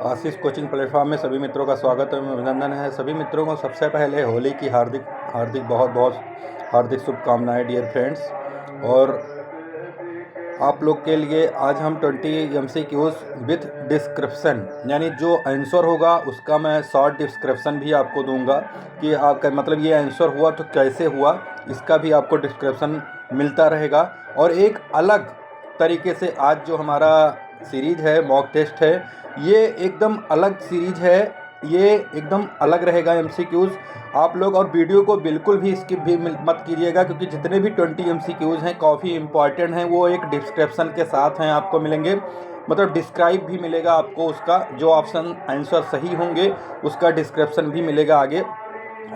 आशीष coaching platform में सभी मित्रों का स्वागत एवं अभिनंदन है। सभी मित्रों को सबसे पहले होली की हार्दिक बहुत हार्दिक शुभकामनाएं डियर फ्रेंड्स। और आप लोग के लिए आज हम 20 MCQs विथ डिस्क्रिप्शन यानी जो आंसर होगा उसका मैं शॉर्ट डिस्क्रिप्शन भी आपको दूंगा कि आपका मतलब ये आंसर हुआ तो कैसे हुआ, इसका भी आपको डिस्क्रिप्शन मिलता रहेगा। और एक अलग तरीके से आज जो हमारा सीरीज है मॉक टेस्ट है, ये एकदम अलग सीरीज है, ये एकदम अलग रहेगा MCQs आप लोग। और वीडियो को बिल्कुल भी स्किप भी मत कीजिएगा क्योंकि जितने भी 20 MCQs हैं काफ़ी इंपॉर्टेंट हैं, वो एक डिस्क्रिप्शन के साथ हैं आपको मिलेंगे। मतलब डिस्क्राइब भी मिलेगा आपको, उसका जो ऑप्शन आंसर सही होंगे उसका डिस्क्रिप्शन भी मिलेगा आगे।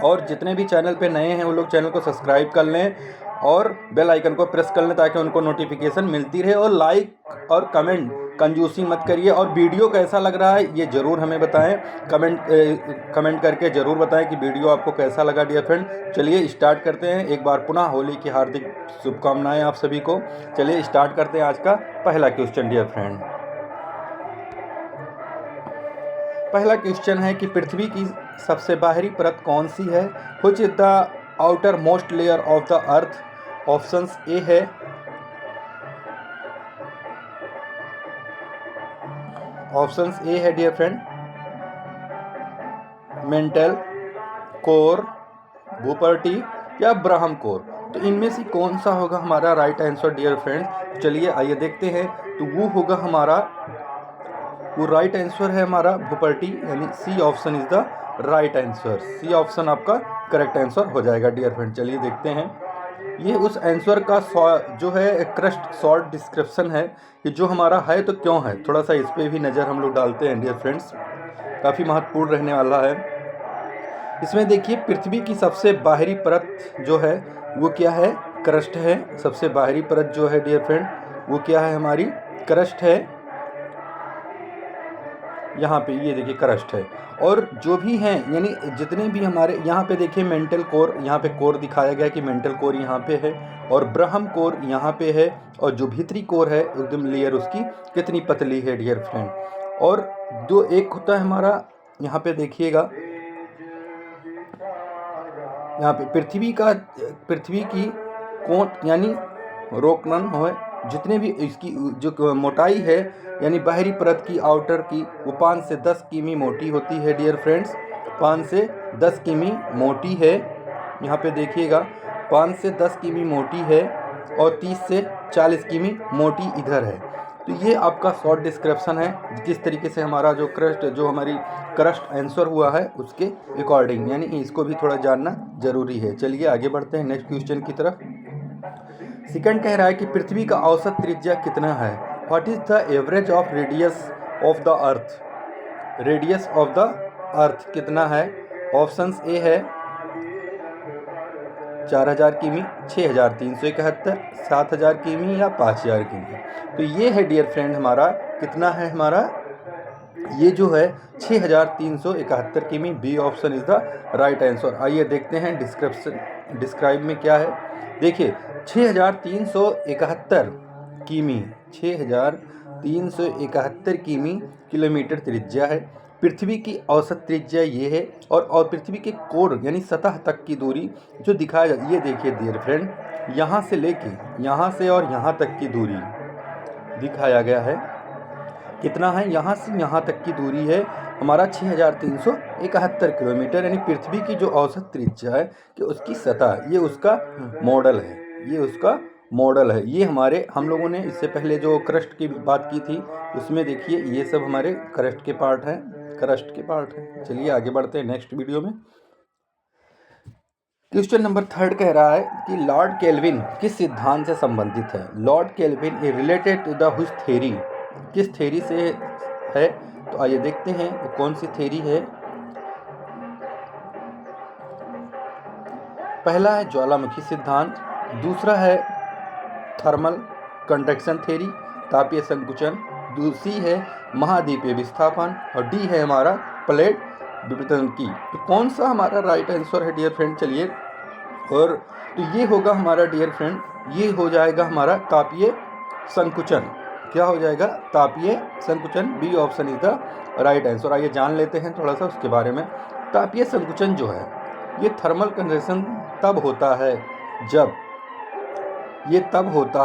और जितने भी चैनल पे नए हैं वो लोग चैनल को सब्सक्राइब कर लें और बेल आइकन को प्रेस कर लें ताकि उनको नोटिफिकेशन मिलती रहे। और लाइक और कमेंट कंजूसी मत करिए। और वीडियो कैसा लग रहा है ये ज़रूर हमें बताएं, कमेंट करके ज़रूर बताएं कि वीडियो आपको कैसा लगा डियर फ्रेंड। चलिए स्टार्ट करते हैं। एक बार पुनः होली की हार्दिक शुभकामनाएं आप सभी को। चलिए स्टार्ट करते हैं आज का पहला क्वेश्चन डियर फ्रेंड। पहला क्वेश्चन है कि पृथ्वी की सबसे बाहरी परत कौन सी है? Which is the outer most layer of the earth? Options A है डियर फ्रेंड मेंटल कोर, भूपर्टी या ब्राह्म कोर। तो इनमें से कौन सा होगा हमारा राइट आंसर डियर फ्रेंड? चलिए आइए देखते हैं। तो वो होगा हमारा, वो राइट आंसर है हमारा भूपर्टी, यानी C option is the right answer. C option आपका करेक्ट आंसर हो जाएगा डियर फ्रेंड। चलिए देखते हैं। ये उस आंसर का जो है क्रस्ट शॉर्ट डिस्क्रिप्शन है कि जो हमारा है तो क्यों है, थोड़ा सा इस पर भी नज़र हम लोग डालते हैं डियर फ्रेंड्स, काफ़ी महत्वपूर्ण रहने वाला है। इसमें देखिए पृथ्वी की सबसे बाहरी परत जो है वो क्या है? क्रस्ट है। सबसे बाहरी परत जो है डियर फ्रेंड वो क्या है? हमारी क्रस्ट है। यहाँ पे ये देखिए क्रस्ट है। और जो भी हैं यानी जितने भी हमारे यहाँ पे देखिए मेंटल कोर, यहाँ पे कोर दिखाया गया कि मेंटल कोर यहाँ पे है और ब्राह्म कोर यहाँ पे है। और जो भीतरी कोर है एकदम लेयर उसकी कितनी पतली है डियर फ्रेंड। और जो एक होता है हमारा, यहाँ पे देखिएगा, यहाँ पे पृथ्वी की कोट यानी रोकनन है, जितने भी इसकी जो मोटाई है यानी बाहरी परत की आउटर की, वो 5 से 10 किमी मोटी होती है डियर फ्रेंड्स। 5 से 10 किमी मोटी है, यहाँ पे देखिएगा 5 से 10 किमी मोटी है और 30 से 40 किमी मोटी इधर है। तो ये आपका शॉर्ट डिस्क्रिप्शन है जिस तरीके से हमारा जो हमारी क्रस्ट आंसर हुआ है उसके अकॉर्डिंग, यानी इसको भी थोड़ा जानना जरूरी है। चलिए आगे बढ़ते हैं नेक्स्ट क्वेश्चन की तरफ। सेकंड कह रहा है कि पृथ्वी का औसत त्रिज्या कितना है? What is the average of radius of the earth? Radius of the earth कितना है? ऑप्शंस ए है 4000 किमी, 6371, 7000 किमी या 5000 किमी। तो ये है डियर फ्रेंड हमारा, कितना है हमारा? ये जो है 6371 किमी। B option is the right answer. आइए देखते हैं डिस्क्राइब में क्या है। देखिए 6371 किमी, 6371 किमी किलोमीटर त्रिज्या है। पृथ्वी की औसत त्रिज्या ये है। और पृथ्वी के कोर यानी सतह तक की दूरी जो दिखाया जाए, ये देखिए डियर फ्रेंड, यहाँ से लेके यहाँ से और यहाँ तक की दूरी दिखाया गया है। कितना है? यहाँ से यहाँ तक की दूरी है हमारा 6371 किलोमीटर, यानी पृथ्वी की जो औसत त्रिज्या है कि उसकी सतह, ये उसका मॉडल है, ये उसका मॉडल है। ये हम लोगों ने इससे पहले जो क्रस्ट की बात की थी उसमें देखिए ये सब हमारे क्रस्ट के पार्ट हैं। चलिए आगे बढ़ते हैं नेक्स्ट वीडियो में। क्वेश्चन नंबर 3 कह रहा है कि लॉर्ड केल्विन किस सिद्धांत से संबंधित है? Lord Kelvin is related to the which theory? किस थ्योरी से है? तो आइए देखते हैं वो कौन सी थ्योरी है। पहला है ज्वालामुखी सिद्धांत, दूसरा है थर्मल कंडक्शन थ्योरी, तापीय संकुचन, दूसरी है महाद्वीपीय विस्थापन और डी है हमारा प्लेट विवर्तन की। तो कौन सा हमारा राइट आंसर है डियर फ्रेंड? चलिए, और तो ये होगा हमारा डियर फ्रेंड, ये हो जाएगा हमारा तापीय संकुचन। क्या हो जाएगा, तापीय संकुचन। B option is the right answer. आइए जान लेते हैं थोड़ा सा उसके बारे में। तापीय संकुचन जो है ये थर्मल कंडक्शन तब होता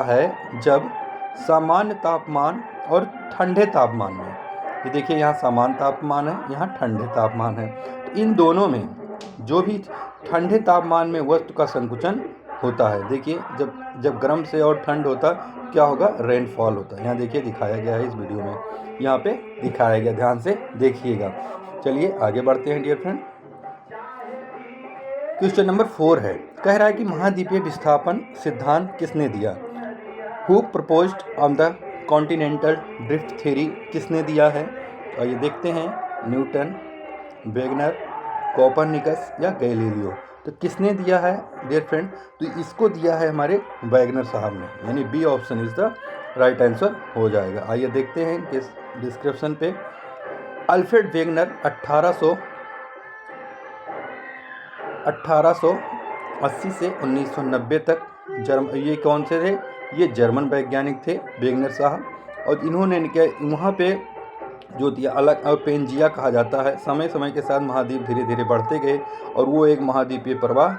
है जब सामान्य तापमान और ठंडे तापमान में, ये देखिए यहाँ सामान्य तापमान है, यहाँ ठंडे तापमान है, तो इन दोनों में जो भी ठंडे तापमान में वस्तु का संकुचन होता है, देखिए जब गर्म से और ठंड होता क्या होगा, रेनफॉल होता है। यहाँ देखिए दिखाया गया है इस वीडियो में, यहाँ पे दिखाया गया, ध्यान से देखिएगा। चलिए आगे बढ़ते हैं डियर फ्रेंड। क्वेश्चन नंबर 4 है, कह रहा है कि महाद्वीपीय विस्थापन सिद्धांत किसने दिया। Who proposed on the continental drift theory, किसने दिया है। तो ये देखते हैं, न्यूटन, वेगनर, कोपरनिकस या गैलीलियो। तो किसने दिया है डियर फ्रेंड, तो इसको दिया है हमारे वैगनर साहब ने, यानी B option is the right answer हो जाएगा। आइए देखते हैं इस डिस्क्रिप्शन पे। अल्फ्रेड वेगनर 1880 से 1990 तक ये कौन से थे, ये जर्मन वैज्ञानिक थे वेगनर साहब। और इन्होंने क्या वहाँ पे जो दिया अलग पेंजिया कहा जाता है। समय समय के साथ महाद्वीप धीरे धीरे बढ़ते गए और वो एक महाद्वीपीय प्रवाह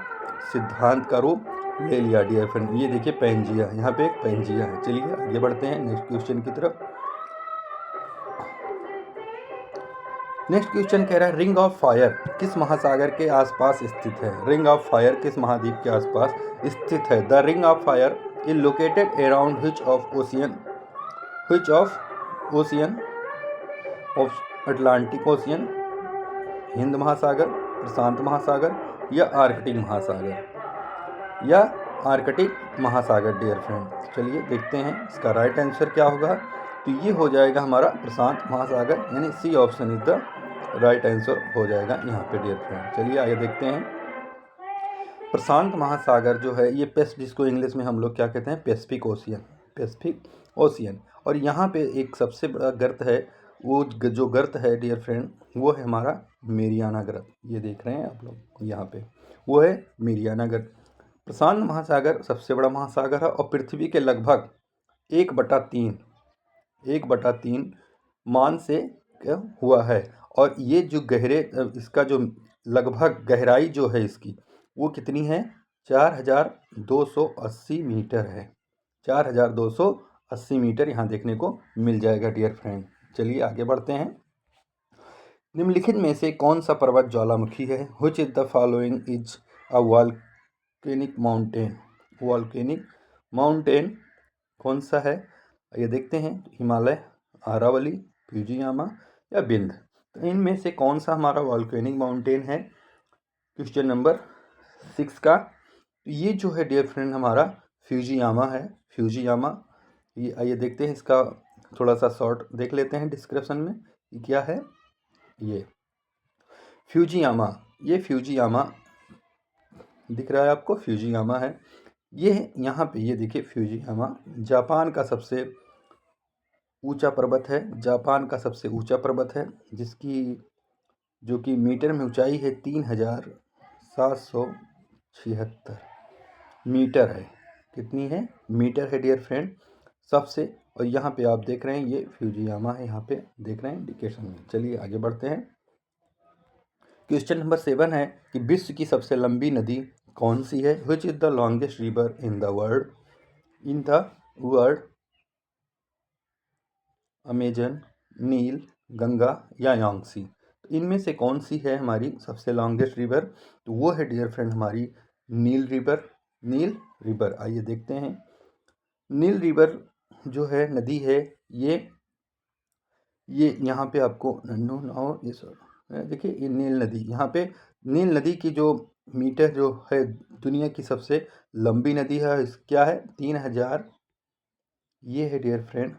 सिद्धांत का रूप ले लिया डियर फ्रेंड। ये देखिए पेंजिया, यहाँ पे एक पेंजिया है। चलिए आगे बढ़ते हैं नेक्स्ट क्वेश्चन की तरफ। नेक्स्ट क्वेश्चन कह रहा है, रिंग ऑफ फायर किस महासागर के आसपास स्थित है। रिंग ऑफ फायर किस महाद्वीप के आसपास स्थित है। The ring of fire is located around which of ocean of Atlantic ocean, Hind महासागर, प्रशांत महासागर या आर्कटिक महासागर डियर फ्रेंड। चलिए देखते हैं इसका राइट आंसर क्या होगा। तो ये हो जाएगा हमारा प्रशांत महासागर, यानी C option is the right answer हो जाएगा यहाँ पे डियर फ्रेंड। चलिए आगे देखते हैं। प्रशांत महासागर जो है ये जिसको इंग्लिश में हम लोग क्या कहते हैं, पैसिफिक ओशियन। और यहाँ पे एक सबसे बड़ा गर्त है, वो जो गर्त है डियर फ्रेंड वो है हमारा मेरियाना गर्त। ये देख रहे हैं आप लोग यहाँ पे, वो है मेरियाना गर्त। प्रशांत महासागर सबसे बड़ा महासागर है और पृथ्वी के लगभग 1/3 मान से हुआ है। और ये जो इसका जो लगभग गहराई जो है इसकी वो कितनी है, 4280 मीटर है। 4280 मीटर यहाँ देखने को मिल जाएगा डियर फ्रेंड। चलिए आगे बढ़ते हैं। निम्नलिखित में से कौन सा पर्वत ज्वालामुखी है। Which is the following is a volcanic mountain कौन सा है। ये देखते हैं, हिमालय, आरावली, फ्यूजियामा या विंध्य। तो इनमें से कौन सा हमारा वॉल्केनिक माउंटेन है क्वेश्चन नंबर 6 का। तो ये जो है डियर फ्रेंड हमारा फ्यूजियामा है। ये आइए देखते हैं, इसका थोड़ा सा शॉर्ट देख लेते हैं डिस्क्रिप्शन में ये क्या है। ये फ्यूजियामा दिख रहा है आपको, फ्यूजियामा है ये। यहाँ पे ये देखिए फ्यूजियामा जापान का सबसे ऊंचा पर्वत है, जो कि मीटर में ऊंचाई है 3776 मीटर है। कितनी है, मीटर है डियर फ्रेंड सबसे। और यहाँ पे आप देख रहे हैं ये फ्यूजियामा है, यहाँ पे देख रहे हैं इंडिकेशन में। चलिए आगे बढ़ते हैं। क्वेश्चन नंबर 7 है कि विश्व की सबसे लंबी नदी कौन सी है। Which is the longest river in the world. Amazon, Nile, Ganga या यांगसी। तो इनमें से कौन सी है हमारी सबसे लॉन्गेस्ट रिवर, तो वो है डियर फ्रेंड हमारी नील रिवर। आइए देखते हैं। नील रिवर जो है नदी है ये यहाँ पे आपको देखिए ये नील नदी, यहाँ पे नील नदी की जो मीटर जो है दुनिया की सबसे लंबी नदी है क्या है, 3000, ये है डियर फ्रेंड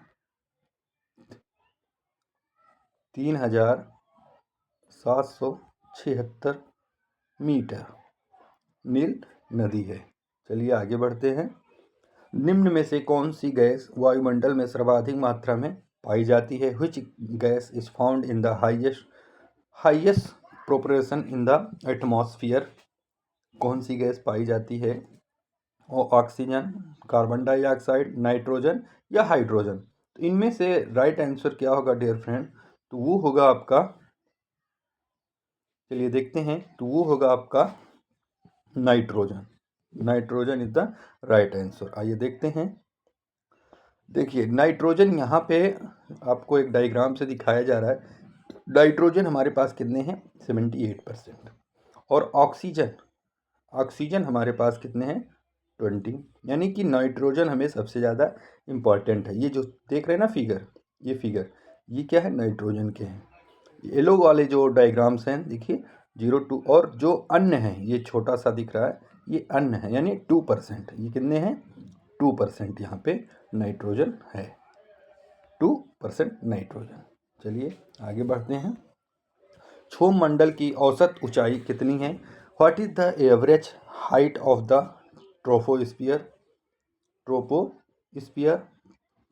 3776 मीटर नील नदी है। चलिए आगे बढ़ते हैं। निम्न में से कौन सी गैस वायुमंडल में सर्वाधिक मात्रा में पाई जाती है। Which gas is found in the highest proportion in the atmosphere. कौन सी गैस पाई जाती है, ऑक्सीजन, कार्बन डाइऑक्साइड, नाइट्रोजन या हाइड्रोजन। तो इनमें से राइट आंसर क्या होगा डियर फ्रेंड? तो वो होगा आपका, चलिए देखते हैं, तो वो होगा आपका nitrogen. Nitrogen is the right answer. आइए देखते हैं। देखिए नाइट्रोजन यहाँ पे आपको एक डायग्राम से दिखाया जा रहा है। नाइट्रोजन हमारे पास कितने हैं? 78%। और ऑक्सीजन, ऑक्सीजन हमारे पास कितने हैं? 20। यानी कि नाइट्रोजन हमें सबसे ज़्यादा इम्पॉर्टेंट है। ये जो देख रहे हैं ना फिगर, ये फिगर, ये क्या है? नाइट्रोजन के हैं। येलो वाले जो डायग्राम्स हैं देखिए 0 2, और जो अन्य है ये छोटा सा दिख रहा है, ये अन्य है यानी 2%। ये कितने हैं? 2% यहाँ पे नाइट्रोजन है। 2% नाइट्रोजन। चलिए आगे बढ़ते हैं। क्षोभ मंडल की औसत ऊंचाई कितनी है? What is the average height of the troposphere? Troposphere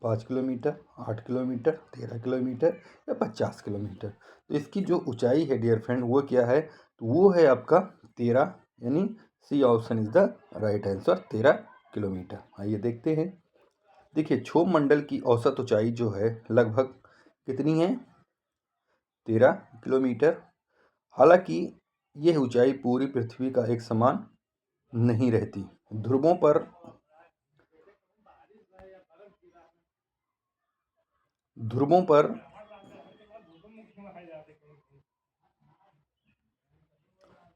5 kilometre, 8 kilometre, 13 kilometre या 50 किलोमीटर? तो इसकी जो ऊंचाई है डियर फ्रेंड वो क्या है? तो वो है आपका 13, यानी C option is the right answer, 13 kilometre. आइए देखते हैं। देखिए क्षोभ मंडल की औसत ऊंचाई जो है लगभग कितनी है? 13 किलोमीटर। हालांकि यह ऊंचाई पूरी पृथ्वी का एक समान नहीं रहती। ध्रुवों पर ध्रुवों पर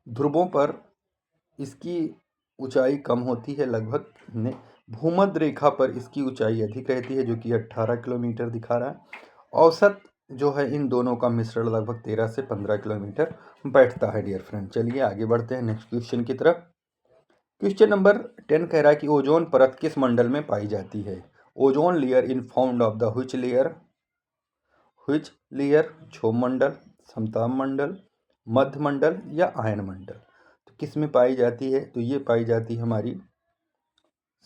ध्रुवों पर इसकी ऊंचाई कम होती है लगभग ने। भूमध्य रेखा पर इसकी ऊंचाई अधिक रहती है जो कि 18 किलोमीटर दिखा रहा है। औसत जो है इन दोनों का मिश्रण लगभग 13 से 15 किलोमीटर बैठता है डियर फ्रेंड। चलिए आगे बढ़ते हैं नेक्स्ट क्वेश्चन की तरफ। क्वेश्चन नंबर 10 कह रहा है कि ओजोन परत किस मंडल में पाई जाती है? Ozone layer in found of the which layer? Which layer? क्षोभ मंडल, समताप मंडल, मध्य मंडल या आयन मंडल? तो किस में पाई जाती है? तो ये पाई जाती है हमारी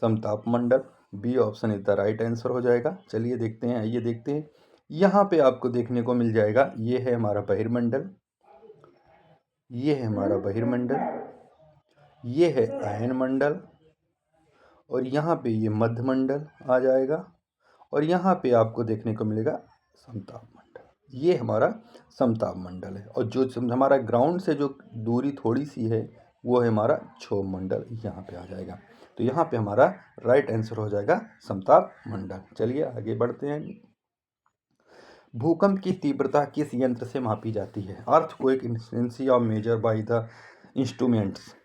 समताप मंडल। B option is the right answer हो जाएगा। चलिए देखते हैं। आइए देखते हैं। यहाँ पे आपको देखने को मिल जाएगा, ये है हमारा बहिर्मंडल, ये है हमारा बहिर्मंडल, ये है आयन मंडल, और यहाँ पे ये मध्य मंडल आ जाएगा, और यहाँ पे आपको देखने को मिलेगा समताप मंडल। ये हमारा समताप मंडल है। और जो हमारा ग्राउंड से जो दूरी थोड़ी सी है वो है हमारा क्षोभ मंडल, यहाँ पे आ जाएगा। तो यहाँ पे हमारा राइट आंसर हो जाएगा समताप मंडल। चलिए आगे बढ़ते हैं। भूकंप की तीव्रता किस यंत्र से मापी जाती है? Earthquake intensity of measure by the instruments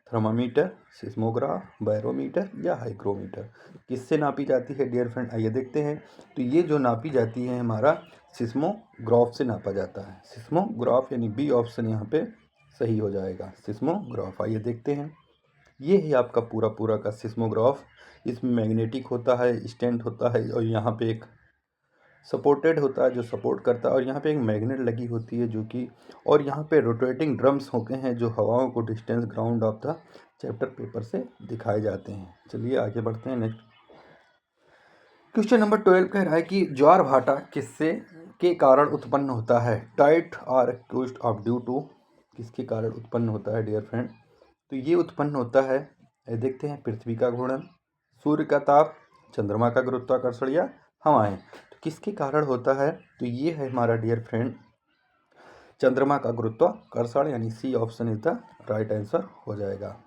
thermometer, seismograph, barometer या हाइग्रोमीटर? किससे नापी जाती है डियर फ्रेंड? आइए देखते हैं। तो ये जो नापी जाती है हमारा सिस्मोग्राफ से नापा जाता है। सिस्मोग्राफ यानी बी ऑप्शन यहाँ पे सही हो जाएगा, सिस्मोग्राफ। आइए देखते हैं। ये है आपका पूरा पूरा का सिस्मोग्राफ। इसमें मैग्नेटिक होता है, स्टैंड होता है, और यहाँ पे एक सपोर्टेड होता है जो सपोर्ट करता है, और यहाँ पे एक मैग्नेट लगी होती है जो कि, और यहाँ पे रोटेटिंग ड्रम्स होते हैं जो हवाओं को distance ground of the chapter paper से दिखाए जाते हैं। चलिए आगे बढ़ते हैं नेक्स्ट। क्वेश्चन नंबर 12 कह रहा है कि ज्वार भाटा किससे के कारण उत्पन्न होता है? Tides are accused of due to? किसके कारण उत्पन्न होता है डियर फ्रेंड? तो ये उत्पन्न होता है, देखते हैं, पृथ्वी का घूर्णन, सूर्य का ताप, चंद्रमा का गुरुत्वाकर्षण या हवाएं? तो किसके कारण होता है? तो ये है हमारा डियर फ्रेंड चंद्रमा का गुरुत्वाकर्षण, यानी C option is the right answer हो जाएगा।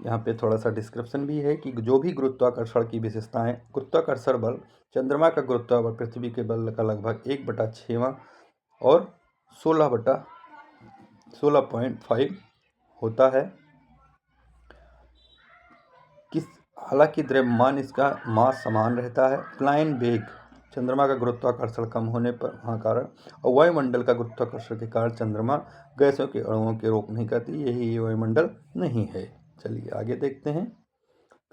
यहाँ पे थोड़ा सा डिस्क्रिप्शन भी है कि जो भी गुरुत्वाकर्षण की विशेषताएं, गुरुत्वाकर्षण बल चंद्रमा का गुरुत्वाकर्षण पृथ्वी के बल का लगभग 1/6 और 16.5 होता है। हालांकि द्रव्यमान इसका मास समान रहता है। प्लाइन वेग चंद्रमा का गुरुत्वाकर्षण कम होने पर कारण, और वायुमंडल का गुरुत्वाकर्षण के कारण चंद्रमा गैसों के अणुओं के रोक नहीं करती, यही वायुमंडल नहीं है। चलिए आगे देखते हैं।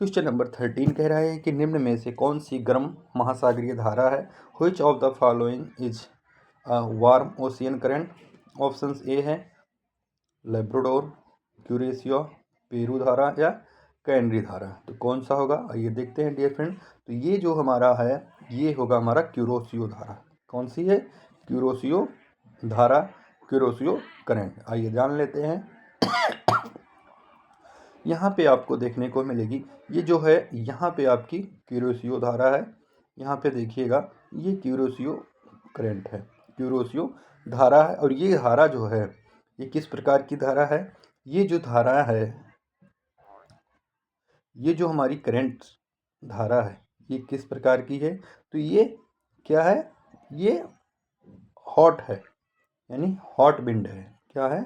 क्वेश्चन नंबर 13 कह रहा है कि निम्न में से कौन सी गर्म महासागरीय धारा है? Which of the following is warm ocean current? Option A है लेब्राडोर, क्यूरेसियो, पेरू धारा या कैनरी धारा? तो कौन सा होगा? आइए देखते हैं डियर फ्रेंड। तो ये जो हमारा है ये होगा हमारा क्यूरोसियो धारा। कौन सी है? क्यूरोसियो धारा, क्यूरोसियो करंट। आइए जान लेते हैं। यहाँ पे आपको देखने को मिलेगी, ये जो है यहाँ पे आपकी क्यूरोसियो धारा है। यहाँ पे देखिएगा, ये क्यूरोसियो करंट है, क्यूरोसियो धारा है। और ये धारा जो है, ये किस प्रकार की धारा है? ये जो धारा है, ये जो हमारी करंट धारा है, ये किस प्रकार की है? तो ये क्या है? ये हॉट है, यानी हॉट विंड है। क्या है?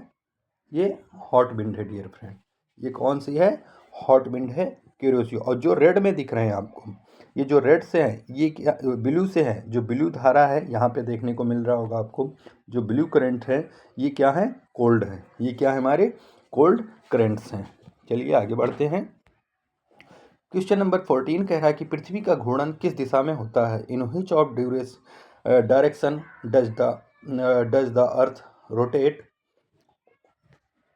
ये हॉट विंड है डियर फ्रेंड। ये कौन सी है? हॉट विंड है, क्यूरोसियो। और जो रेड में दिख रहे हैं आपको, ये जो रेड से हैं, ये क्या ब्लू से हैं, जो ब्लू धारा है यहाँ पे देखने को मिल रहा होगा आपको, जो ब्लू करंट है, ये क्या है? कोल्ड है। ये क्या है? हमारे कोल्ड करंट्स हैं। चलिए आगे बढ़ते हैं। क्वेश्चन नंबर 14 कह रहा है कि पृथ्वी का घूर्णन किस दिशा में होता है? In which of direction does the earth rotate?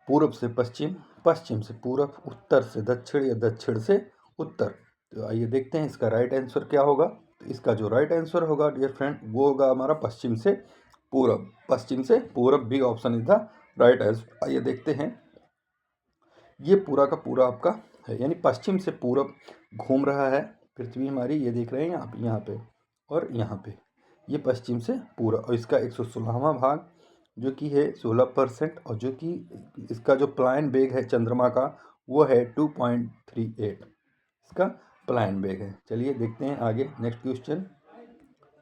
पूर्व से पश्चिम, पश्चिम से पूर्व, उत्तर से दक्षिण या दक्षिण से उत्तर। तो आइए देखते हैं इसका राइट आंसर क्या होगा। तो इसका जो राइट आंसर होगा डियर फ्रेंड, वो होगा हमारा पश्चिम से पूर्व। पश्चिम से पूर्व, B option is the right answer. आइए देखते हैं, ये पूरा का पूरा आपका है, यानी पश्चिम से पूर्व घूम रहा है पृथ्वी हमारी। ये देख रहे हैं आप यहाँ पे और यहाँ पे, ये पश्चिम से पूर्व। और इसका 116वां भाग जो कि है 16%, और जो कि इसका जो प्लायन वेग है चंद्रमा का, वो है 2.38 इसका प्लायन वेग है। चलिए देखते हैं आगे नेक्स्ट क्वेश्चन।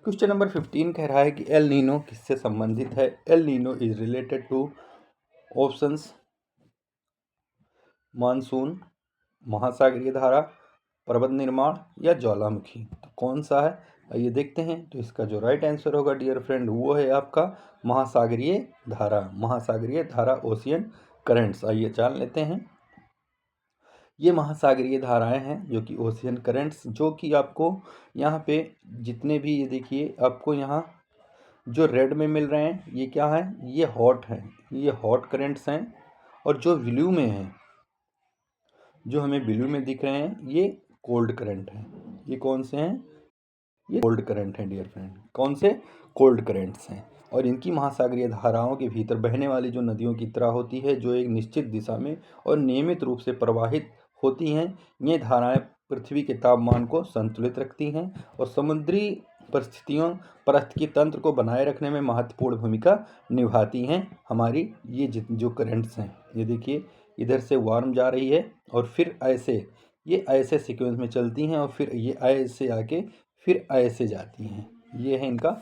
क्वेश्चन नंबर 15 कह रहा है कि एल नीनो किससे संबंधित है? El Nino is related to options monsoon, महासागरीय धारा, पर्वत निर्माण या ज्वालामुखी। तो कौन सा है? आइए देखते हैं। तो इसका जो राइट आंसर होगा डियर फ्रेंड, वो है आपका महासागरीय धारा। महासागरीय धारा, ओशियन करंट्स। आइए जान लेते हैं। ये महासागरीय धाराएं हैं जो कि ओशियन करंट्स, जो कि आपको यहाँ पे जितने भी, ये देखिए आपको यहाँ जो रेड में मिल रहे हैं, ये क्या है? ये हॉट हैं, ये हॉट करंट्स हैं। और जो ब्लू में है, जो हमें ब्लू में दिख रहे हैं, ये कोल्ड करंट हैं। ये कौन से हैं? ये कोल्ड करंट हैं डियर फ्रेंड। कौन से? कोल्ड करंट्स हैं। और इनकी महासागरीय धाराओं के भीतर बहने वाली जो नदियों की तरह होती है, जो एक निश्चित दिशा में और नियमित रूप से प्रवाहित होती हैं। ये धाराएं पृथ्वी के तापमान को संतुलित रखती हैं और समुद्री परिस्थितियों पारिस्थितिकी तंत्र को बनाए रखने में महत्वपूर्ण भूमिका निभाती हैं। हमारी ये जो करंट्स हैं, ये देखिए इधर से वार्म जा रही है और फिर ऐसे, ये ऐसे सीक्वेंस में चलती हैं और फिर ये ऐसे आके फिर ऐसे जाती हैं। ये है इनका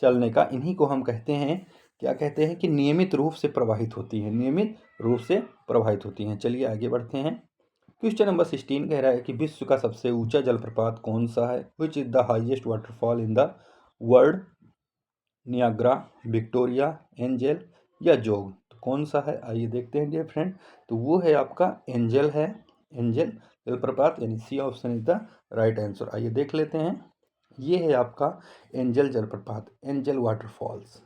चलने का। इन्हीं को हम कहते हैं, क्या कहते हैं? कि नियमित रूप से प्रवाहित होती हैं, नियमित रूप से प्रवाहित होती हैं। चलिए आगे बढ़ते हैं। क्वेश्चन नंबर 16 कह रहा है कि विश्व का सबसे ऊंचा जलप्रपात कौन सा है? Which is the highest waterfall in the world? Niagara, Victoria, angel या जोग। तो कौन सा है? आइए देखते हैं डियर फ्रेंड। तो वो है आपका एंजल है, एंजल जलप्रपात, यानी C option is the right answer. आइए देख लेते हैं। ये है आपका एंजल जलप्रपात, एंजल वाटरफॉल्स।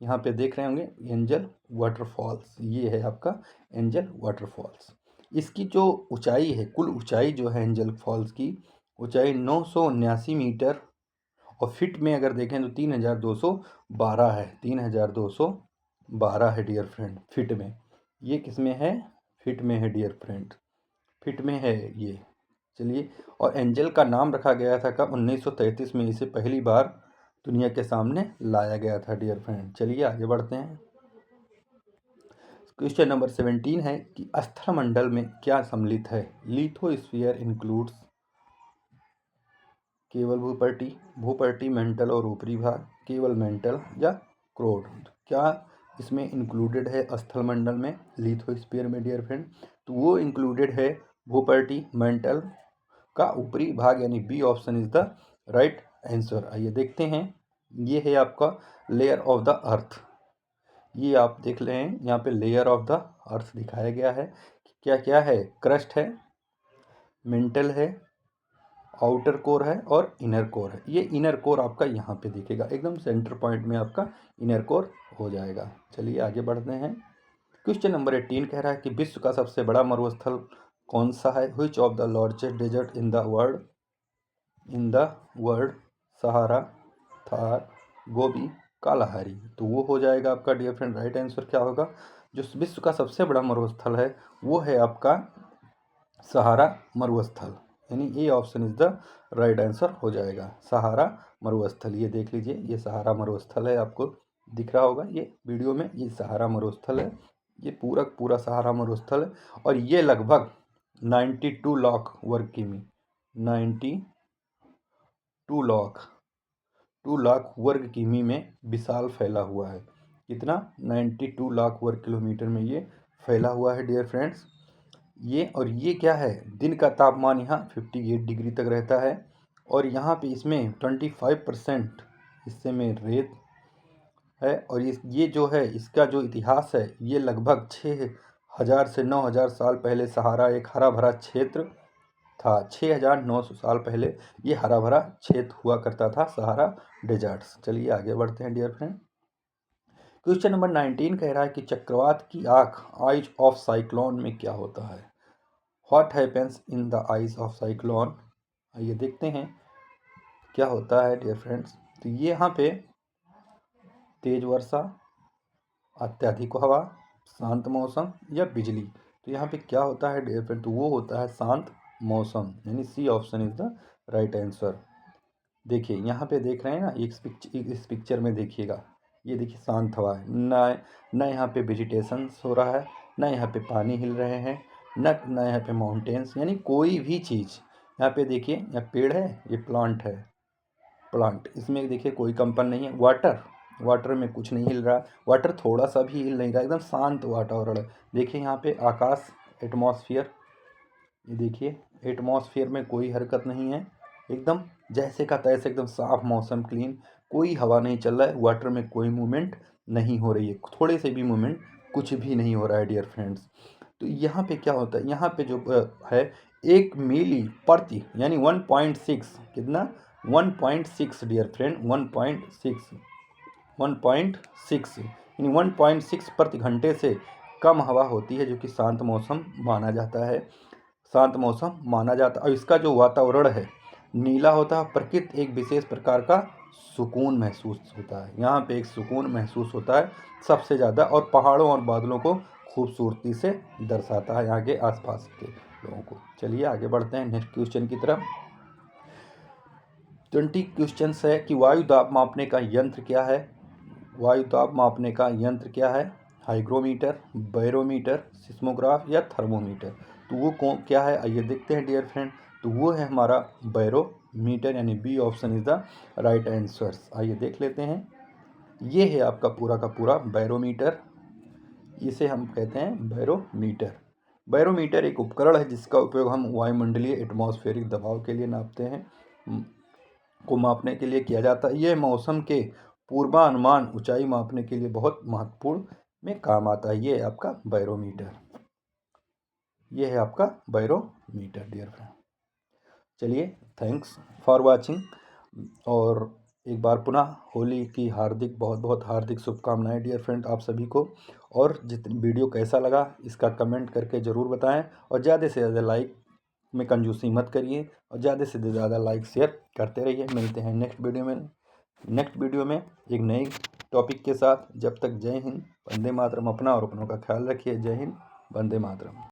यहाँ पे देख रहे होंगे एंजल वाटरफॉल्स, ये है आपका एंजल वाटरफॉल्स। इसकी जो ऊंचाई है, कुल ऊंचाई जो है एंजल फॉल्स की ऊंचाई 979 मीटर, और फिट में अगर देखें तो 3212 है, 3212 है डियर फ्रेंड फिट में। ये किस में है? फिट में है डियर फ्रेंड, फिट में है ये। चलिए, और एंजल का नाम रखा गया था कब? 1933 में इसे पहली बार दुनिया के सामने लाया गया था डियर फ्रेंड। चलिए आगे बढ़ते हैं। क्वेश्चन नंबर 17 है कि स्थलमंडल में क्या सम्मिलित है? लिथोस्फीयर इंक्लूड्स केवल भूपट्टी, भूपट्टी, मेंटल और ऊपरी भाग, केवल मेंटल या क्रोड। क्या इसमें इंक्लूडेड है स्थलमंडल में, लिथोस्फीयर में डियर फ्रेंड? तो वो इंक्लूडेड है भूपट्टी, मेंटल का ऊपरी भाग, यानी B option is the right answer. आइए देखते हैं। ये है आपका लेयर ऑफ द अर्थ। ये आप देख रहे हैं यहाँ पे लेयर ऑफ द अर्थ दिखाया गया है। क्या क्या है? क्रस्ट है, मेंटल है, आउटर कोर है और इनर कोर है। ये इनर कोर आपका यहाँ पे दिखेगा, एकदम सेंटर पॉइंट में आपका इनर कोर हो जाएगा। चलिए आगे बढ़ते हैं। क्वेश्चन नंबर 18 कह रहा है कि विश्व का सबसे बड़ा मरुस्थल कौन सा है? Which of the largest desert in the world? Sahara, Thar, Gobi, Kalahari. तो वो हो जाएगा आपका डियर फ्रेंड राइट आंसर। क्या होगा? जो विश्व का सबसे बड़ा मरुस्थल है वो है आपका सहारा मरुस्थल, यानी A option is the right answer हो जाएगा, सहारा मरुस्थल। ये देख लीजिए, ये सहारा मरुस्थल है, आपको दिख रहा होगा ये वीडियो में, ये सहारा मरुस्थल है, ये पूरा पूरा सहारा मरुस्थल है। और ये लगभग 92 लाख वर्ग किमी, 92 लाख 2 लाख वर्ग किमी में विशाल फैला हुआ है। कितना? 92 लाख वर्ग किलोमीटर में ये फैला हुआ है डियर फ्रेंड्स। ये और ये क्या है, दिन का तापमान यहाँ 58 डिग्री तक रहता है, और यहाँ पे इसमें 25% हिस्से में रेत है। और ये जो है, इसका जो इतिहास है, ये लगभग 6000 से 9000 साल पहले सहारा एक हरा भरा क्षेत्र था। 6900 साल पहले ये हरा भरा क्षेत्र हुआ करता था, सहारा डेजर्ट्स। चलिए आगे बढ़ते हैं डियर फ्रेंड। क्वेश्चन नंबर 19 कह रहा है कि चक्रवात की आँख, आइज ऑफ साइक्लोन में क्या होता है? What happens in the eyes of cyclone? आइए देखते हैं क्या होता है डियर फ्रेंड्स। तो ये यहाँ पे तेज वर्षा, अत्यधिक हवा, शांत मौसम या बिजली। तो यहाँ पे क्या होता है डियर फ्रेंड? तो वो होता है शांत मौसम, यानी C option is the right answer. देखिए यहाँ पे देख रहे हैं ना, इस पिक्चर में देखिएगा, ये देखिए शांत हवा है, ना यहाँ पे वेजिटेशन हो रहा है, ना यहाँ पे पानी हिल रहे हैं, ना यहाँ पे माउंटेन्स, यानी कोई भी चीज़। यहाँ पे देखिए, यहाँ पेड़ है, ये प्लांट है, प्लांट, इसमें देखिए कोई कंपन नहीं है। वाटर में कुछ नहीं हिल रहा, वाटर थोड़ा सा भी हिल नहीं रहा, एकदम शांत वातावरण है। देखिए यहाँ पे आकाश, एटमॉस्फेयर, ये देखिए एटमॉस्फेयर में कोई हरकत नहीं है, एकदम जैसे का तैसे, एकदम साफ मौसम, क्लीन, कोई हवा नहीं चल रहा है, वाटर में कोई मूवमेंट नहीं हो रही है, थोड़े से भी मूवमेंट कुछ भी नहीं हो रहा है डियर फ्रेंड्स। तो यहाँ पे क्या होता है, यहाँ पे जो है 1 मिली प्रति, यानी 1.6, कितना? 1.6 डियर फ्रेंड, 1.6 यानी 1.6 प्रति घंटे से कम हवा होती है, जो कि शांत मौसम माना जाता है, शांत मौसम माना जाता है। और इसका जो वातावरण है नीला होता है, प्रकृति एक विशेष प्रकार का सुकून महसूस होता है, यहाँ पे एक सुकून महसूस होता है सबसे ज़्यादा, और पहाड़ों और बादलों को खूबसूरती से दर्शाता है यहाँ के आसपास के लोगों को। चलिए आगे बढ़ते हैं नेक्स्ट क्वेश्चन की तरफ। 20 क्वेश्चन है कि वायु दाब मापने का यंत्र क्या है? वायु दाब मापने का यंत्र क्या है? हाइग्रोमीटर, बैरोमीटर, सिस्मोग्राफ या थर्मोमीटर। तो वो क्या है, आइए देखते हैं डियर फ्रेंड। तो वो है हमारा बैरोमीटर, यानी B option is the right answer. आइए देख लेते हैं, ये है आपका पूरा का पूरा बैरोमीटर, इसे हम कहते हैं बैरोमीटर। बैरोमीटर एक उपकरण है जिसका उपयोग हम वायुमंडलीय एटमॉस्फेरिक दबाव के लिए नापते हैं, को मापने के लिए किया जाता है। यह मौसम के पूर्वानुमान, ऊंचाई मापने के लिए बहुत महत्वपूर्ण में काम आता है। ये है आपका बैरोमीटर, ये है आपका बैरोमीटर डियर फ्रेंड। चलिए, थैंक्स फॉर वाचिंग, और एक बार पुनः होली की हार्दिक, बहुत बहुत हार्दिक शुभकामनाएं डियर फ्रेंड आप सभी को। और जितनी वीडियो कैसा लगा इसका कमेंट करके ज़रूर बताएं, और ज़्यादा से ज़्यादा लाइक में कंजूसी मत करिए, और ज़्यादा से ज़्यादा लाइक शेयर करते रहिए। मिलते हैं नेक्स्ट वीडियो में एक नई टॉपिक के साथ। जब तक जय हिंद, वंदे मातरम। अपना और अपनों का ख्याल रखिए। जय हिंद, वंदे मातरम।